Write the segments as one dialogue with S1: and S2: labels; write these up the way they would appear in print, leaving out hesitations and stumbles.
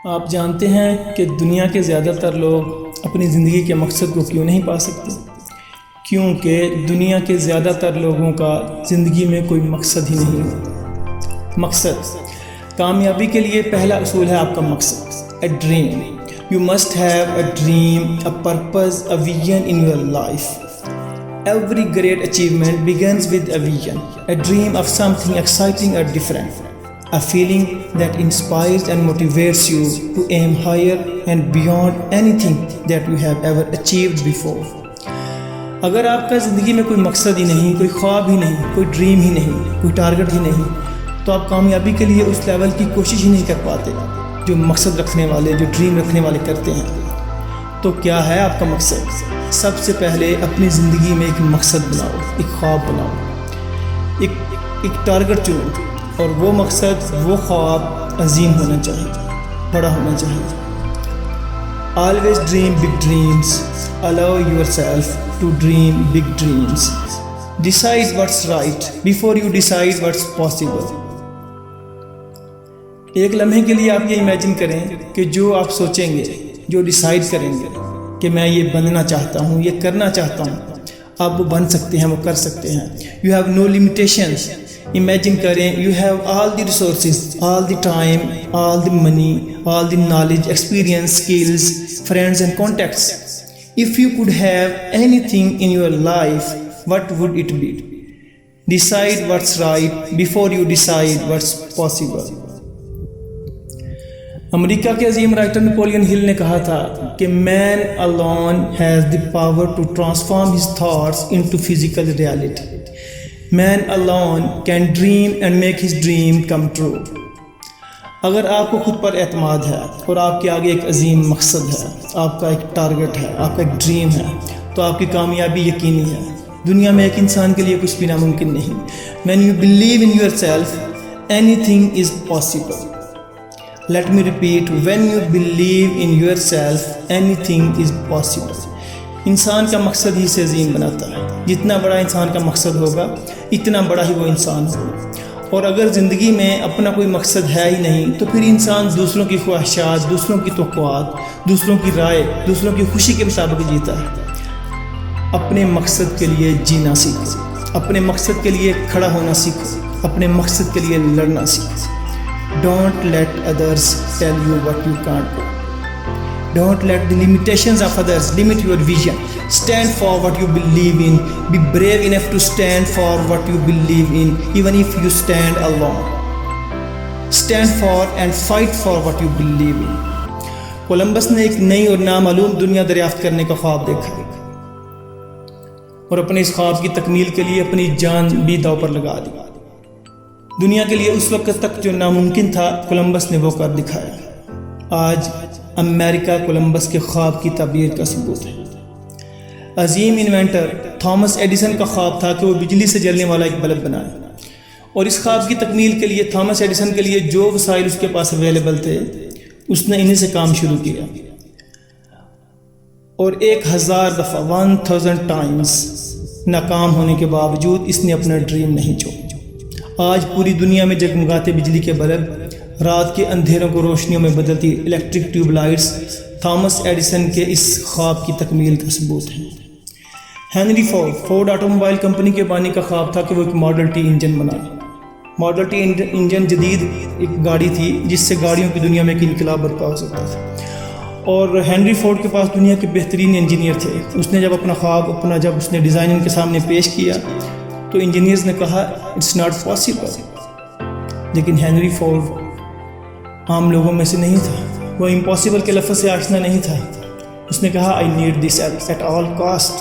S1: آپ جانتے ہیں کہ دنیا کے زیادہ تر لوگ اپنی زندگی کے مقصد کو کیوں نہیں پا سکتے؟ کیونکہ دنیا کے زیادہ تر لوگوں کا زندگی میں کوئی مقصد ہی نہیں ہوتا۔ مقصد کامیابی کے لیے پہلا اصول ہے آپ کا مقصد، a dream. You must have a dream, a purpose, a vision in your life. Every great achievement begins with a vision, a dream of something exciting or different, a feeling that inspires and motivates you to aim higher and beyond anything that you have ever achieved before. اگر آپ کا زندگی میں کوئی مقصد ہی نہیں، کوئی خواب ہی نہیں، کوئی ڈریم ہی نہیں، کوئی ٹارگٹ ہی نہیں، تو آپ کامیابی کے لیے اس لیول کی کوشش ہی نہیں کر پاتے جو مقصد رکھنے والے، جو ڈریم رکھنے والے کرتے ہیں۔ تو کیا ہے آپ کا مقصد؟ سب سے پہلے اپنی زندگی میں ایک مقصد بناؤ، ایک خواب بناؤ، ایک ٹارگٹ چنو، اور وہ مقصد، وہ خواب عظیم ہونا چاہیے، بڑا ہونا چاہیے۔ Always dream big dreams. Allow yourself to dream big dreams. Decide what's right before you decide what's possible. ایک لمحے کے لیے آپ یہ امیجن کریں کہ جو آپ سوچیں گے، جو ڈیسائیڈ کریں گے کہ میں یہ بننا چاہتا ہوں، یہ کرنا چاہتا ہوں، آپ وہ بن سکتے ہیں، وہ کر سکتے ہیں۔ You have no limitations. Imagine کریں you have all the resources, all the time, all the money, all the knowledge, experience, skills, friends and contacts. If you could have any thing in your life, what would it be? Decide what's right before you decide what's possible. امریکہ کے عظیم writer Napoleon ہل نے کہا تھا کہ مین alone has the power to transform his thoughts into physical reality. Man alone can dream and make his dream come true. اگر آپ کو خود پر اعتماد ہے اور آپ کے آگے ایک عظیم مقصد ہے، آپ کا ایک ٹارگٹ ہے، آپ کا ایک ڈریم ہے، تو آپ کی کامیابی یقینی ہے۔ دنیا میں ایک انسان کے لیے کچھ بھی ناممکن نہیں۔ When you believe in yourself, anything is possible. Let me repeat, when you believe in yourself, anything is possible. انسان کا مقصد ہی سے عظیم بناتا ہے۔ جتنا بڑا انسان کا مقصد ہوگا، اتنا بڑا ہی وہ انسان ہوگا۔ اور اگر زندگی میں اپنا کوئی مقصد ہے ہی نہیں، تو پھر انسان دوسروں کی خواہشات، دوسروں کی توقعات، دوسروں کی رائے، دوسروں کی خوشی کے مطابق جیتا ہے۔ اپنے مقصد کے لیے جینا سیکھو، اپنے مقصد کے لیے کھڑا ہونا سیکھو، اپنے مقصد کے لیے لڑنا سیکھو۔ Don't let others tell you what you can't do. Don't let the limitations of others limit your vision. Stand for what you believe in. Be brave enough to stand for what you believe in, even if you stand alone. Stand for and fight for what you believe in. Columbus نے ایک نئی اور نامعلوم دنیا دریافت کرنے کا خواب دیکھا اور اپنے اس خواب کی تکمیل کے لیے اپنی جان بھی داؤ پر لگا دی۔ دنیا کے لیے اس وقت تک جو ناممکن تھا، کولمبس نے وہ کر دکھایا۔ آج امریکہ کولمبس کے خواب کی تعبیر کا ثبوت ہے۔ عظیم انوینٹر تھامس ایڈیسن کا خواب تھا کہ وہ بجلی سے جلنے والا ایک بلب بنائے، اور اس خواب کی تکمیل کے لیے تھامس ایڈیسن کے لیے جو وسائل اس کے پاس اویلیبل تھے، اس نے انہیں سے کام شروع کیا، اور 1000 دفعہ 1000 ٹائمز ناکام ہونے کے باوجود اس نے اپنا ڈریم نہیں چھوڑا۔ آج پوری دنیا میں جگمگاتے بجلی کے بلب، رات کے اندھیروں کو روشنیوں میں بدلتی electric tube lights, Thomas Edison کے اس خواب کی تکمیل کا ثبوت ہے۔ Henry Ford automobile company کے بانی کا خواب تھا کہ وہ ایک ماڈل ٹی انجن بنائے۔ ماڈل ٹی انجن جدید ایک گاڑی تھی جس سے گاڑیوں کی دنیا میں ایک انقلاب برپا ہو سکتا تھا، اور ہینری فورڈ کے پاس دنیا کے بہترین انجینئر تھے۔ اس نے جب اپنا خواب جب اس نے ڈیزائن ان کے سامنے پیش کیا تو انجینئرز نے کہا اٹس ناٹ پاسبل، لیکن ہینری فورڈ عام لوگوں میں سے نہیں تھا، وہ امپاسبل کے لفظ سے آشنا نہیں تھا۔ اس نے کہا I need this at all cost,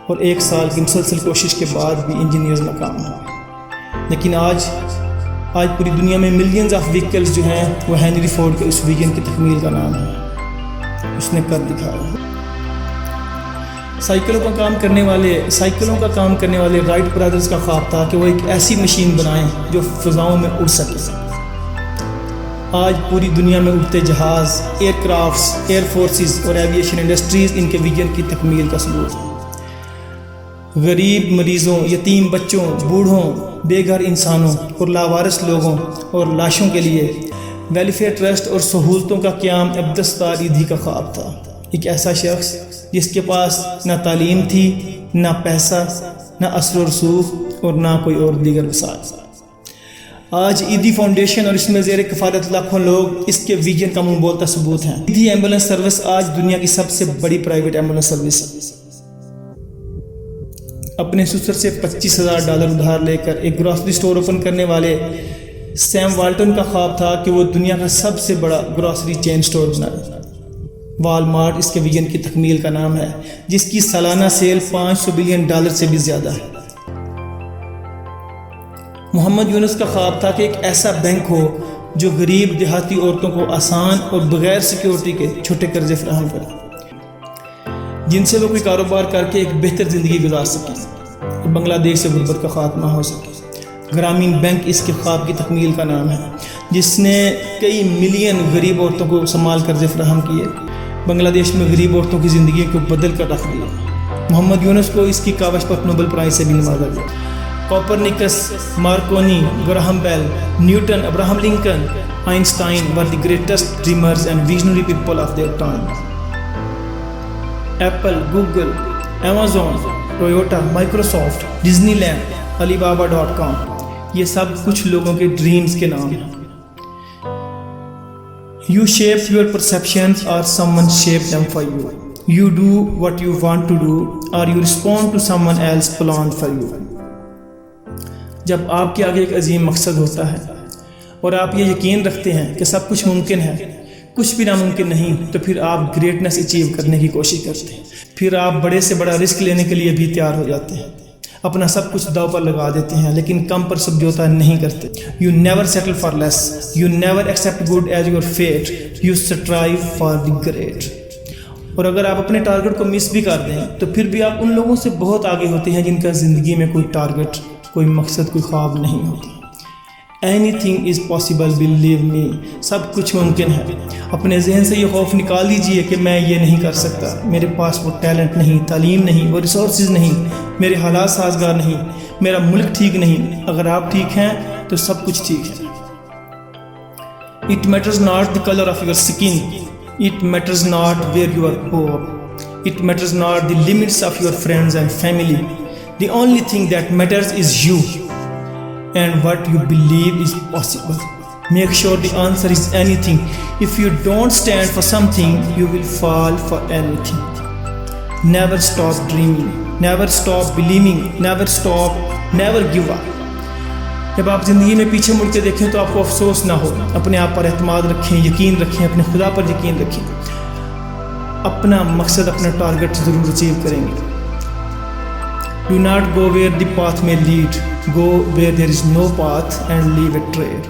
S1: اور 1 سال کی مسلسل کوشش کے بعد بھی انجینئرز ناکام ہوئے۔ لیکن آج پوری دنیا میں ملینز آف وہیکلز جو ہیں وہ ہینری فورڈ کے اس ویژن کی تکمیل کا نام ہے۔ اس نے کر دکھایا۔ سائیکلوں کا کام کرنے والے رائٹ برادرز کا خواب تھا کہ وہ ایک ایسی مشین بنائیں جو فضاؤں میں اڑ سکے۔ آج پوری دنیا میں اڑتے جہاز، ایئر کرافٹس، ایئر فورسز اور ایویشن انڈسٹریز ان کے ویژن کی تکمیل کا ثبوت ہے۔ غریب مریضوں، یتیم بچوں، بوڑھوں، بے گھر انسانوں اور لاوارث لوگوں اور لاشوں کے لیے ویلفیئر ٹرسٹ اور سہولتوں کا قیام عبدالستار ایدھی کا خواب تھا، ایک ایسا شخص جس کے پاس نہ تعلیم تھی، نہ پیسہ، نہ اثر و رسوخ اور نہ کوئی اور دیگر وسائل۔ آج ایدھی فاؤنڈیشن اور اس میں زیر کفالت لاکھوں لوگ اس کے ویژن کا منہ بولتا ثبوت ہیں۔ ایدھی ایمبولینس سروس آج دنیا کی سب سے بڑی پرائیویٹ ایمبولینس سروس ہے۔ اپنے سسر سے $25,000 ادھار لے کر ایک گروسری سٹور اوپن کرنے والے سیم والٹن کا خواب تھا کہ وہ دنیا کا سب سے بڑا گروسری چین سٹور بنائے۔ والمارٹ اس کے ویژن کی تکمیل کا نام ہے، جس کی سالانہ سیل $500 بلین سے بھی زیادہ ہے۔ محمد یونس کا خواب تھا کہ ایک ایسا بینک ہو جو غریب دیہاتی عورتوں کو آسان اور بغیر سیکیورٹی کے چھوٹے قرضے فراہم کرے، جن سے وہ کوئی کاروبار کر کے ایک بہتر زندگی گزار سکے اور بنگلہ دیش سے غربت کا خاتمہ ہو سکے۔ گرامین بینک اس کے خواب کی تکمیل کا نام ہے، جس نے کئی ملین غریب عورتوں کو سنبھال قرضے فراہم کیے، بنگلہ دیش میں غریب عورتوں کی زندگی کو بدل کر رکھ دیا۔ محمد یونس کو اس کی کاوش پر نوبل پرائز سے بھی نوازا گیا۔ Copernicus, Marconi, Graham Bell, Newton, Abraham Lincoln, Einstein were the greatest dreamers and visionary people of their time۔ Apple, Google, Amazon, Toyota, Microsoft, Disneyland, Alibaba, یہ سب کچھ لوگوں کے ڈریمز کے نام ہیں۔ You shape your perceptions or someone shape them for you. You do what you want to do or you respond to someone else's plan for you۔ جب آپ کے آگے ایک عظیم مقصد ہوتا ہے اور آپ یہ یقین رکھتے ہیں کہ سب کچھ ممکن ہے، کچھ بھی ناممکن نہیں، تو پھر آپ گریٹنس اچیو کرنے کی کوشش کرتے ہیں، پھر آپ بڑے سے بڑا رسک لینے کے لیے بھی تیار ہو جاتے ہیں، اپنا سب کچھ داؤ پر لگا دیتے ہیں، لیکن کم پر سمجھوتا نہیں کرتے۔ You never settle for less. You never accept good as your fate. You strive for the great۔ اور اگر آپ اپنے ٹارگٹ کو مس بھی کر دیں تو پھر بھی آپ ان لوگوں سے بہت آگے ہوتے ہیں جن کا زندگی میں کوئی ٹارگٹ، کوئی مقصد، کوئی خواب نہیں ہوتا۔ Anything is possible, believe me۔ سب کچھ ممکن ہے۔ اپنے ذہن سے یہ خوف نکال دیجئے کہ میں یہ نہیں کر سکتا، میرے پاس وہ ٹیلنٹ نہیں، تعلیم نہیں، وہ ریسورسز نہیں، میرے حالات سازگار نہیں، میرا ملک ٹھیک نہیں۔ اگر آپ ٹھیک ہیں تو سب کچھ ٹھیک ہے۔ It matters not the color of your skin. It matters not where you are born. It matters not the limits of your friends and family. The only thing that matters is you and what you believe is possible۔ Make sure the answer is anything۔ If you don't stand for something, you will fall for anything۔ Never stop dreaming, never stop believing, never give up۔ جب آپ زندگی میں پیچھے مڑ کے دیکھیں تو آپ کو افسوس نہ ہو۔ اپنے آپ پر اعتماد رکھیں، یقین رکھیں، اپنے خدا پر یقین رکھیں۔ اپنا مقصد، اپنا ٹارگٹ ضرور اچیو کریں گے۔ Do not go where the path may lead. Go where there is no path and leave a trail۔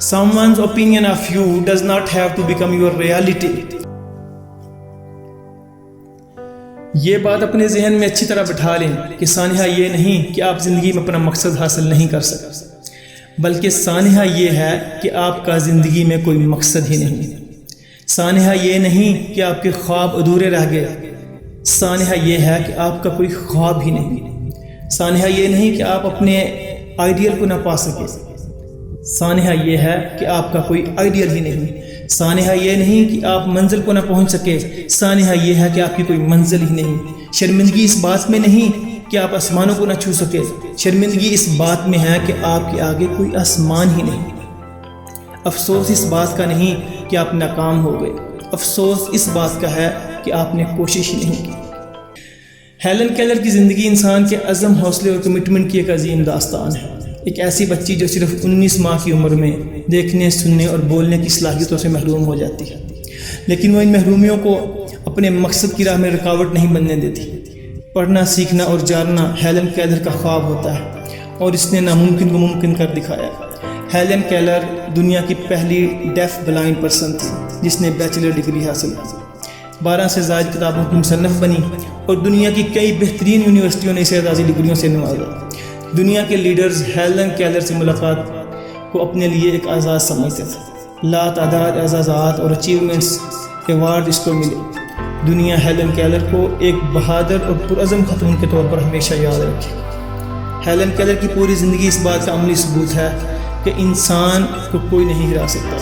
S1: Someone's opinion of you does not have to become your reality۔ یہ بات اپنے ذہن میں اچھی طرح بٹھا لیں کہ سانحہ یہ نہیں کہ آپ زندگی میں اپنا مقصد حاصل نہیں کر سکتے، بلکہ سانحہ یہ ہے کہ آپ کا زندگی میں کوئی مقصد ہی نہیں۔ سانحہ یہ نہیں کہ آپ کے خواب ادھورے رہ گئے، سانحہ یہ ہے کہ آپ کا کوئی خواب ہی نہیں۔ سانحہ یہ نہیں کہ آپ اپنے آئیڈیل کو نہ پا سکے، سانحہ یہ ہے کہ آپ کا کوئی آئیڈیل ہی نہیں۔ سانحہ یہ نہیں کہ آپ منزل کو نہ پہنچ سکے، سانحہ یہ ہے کہ آپ کی کوئی منزل ہی نہیں۔ شرمندگی اس بات میں نہیں کہ آپ آسمانوں کو نہ چھو سکے، شرمندگی اس بات میں ہے کہ آپ کے آگے کوئی آسمان ہی نہیں۔ افسوس اس بات کا نہیں کہ آپ ناکام ہو گئے، افسوس اس بات کا ہے کہ آپ نے کوشش ہی نہیں کی۔ ہیلن کیلر کی زندگی انسان کے عزم، حوصلے اور کمٹمنٹ کی ایک عظیم داستان ہے۔ ایک ایسی بچی جو صرف 19 ماہ کی عمر میں دیکھنے، سننے اور بولنے کی صلاحیتوں سے محروم ہو جاتی ہے، لیکن وہ ان محرومیوں کو اپنے مقصد کی راہ میں رکاوٹ نہیں بننے دیتی۔ پڑھنا، سیکھنا اور جاننا ہیلن کیلر کا خواب ہوتا ہے اور اس نے ناممکن کو ممکن کر دکھایا۔ ہیلن کیلر دنیا کی پہلی ڈیف بلائنڈ پرسن تھی جس نے بیچلر ڈگری حاصل کی۔ 12 سے زائد کتابوں کی مصنف بنی اور دنیا کی کئی بہترین یونیورسٹیوں نے اسے اعزازی ڈگریوں سے نوازا۔ دنیا کے لیڈرز ہیلن کیلر سے ملاقات کو اپنے لیے ایک اعزاز سمجھتے تھے۔ لاتعداد اعزازات اور اچیومنٹس، ایوارڈ اس کو ملے۔ دنیا ہیلن کیلر کو ایک بہادر اور پرعزم خاتون کے طور پر ہمیشہ یاد رکھے۔ ہیلن کیلر کی پوری زندگی اس بات کا عملی ثبوت ہے کہ انسان کو کوئی نہیں ہرا سکتا۔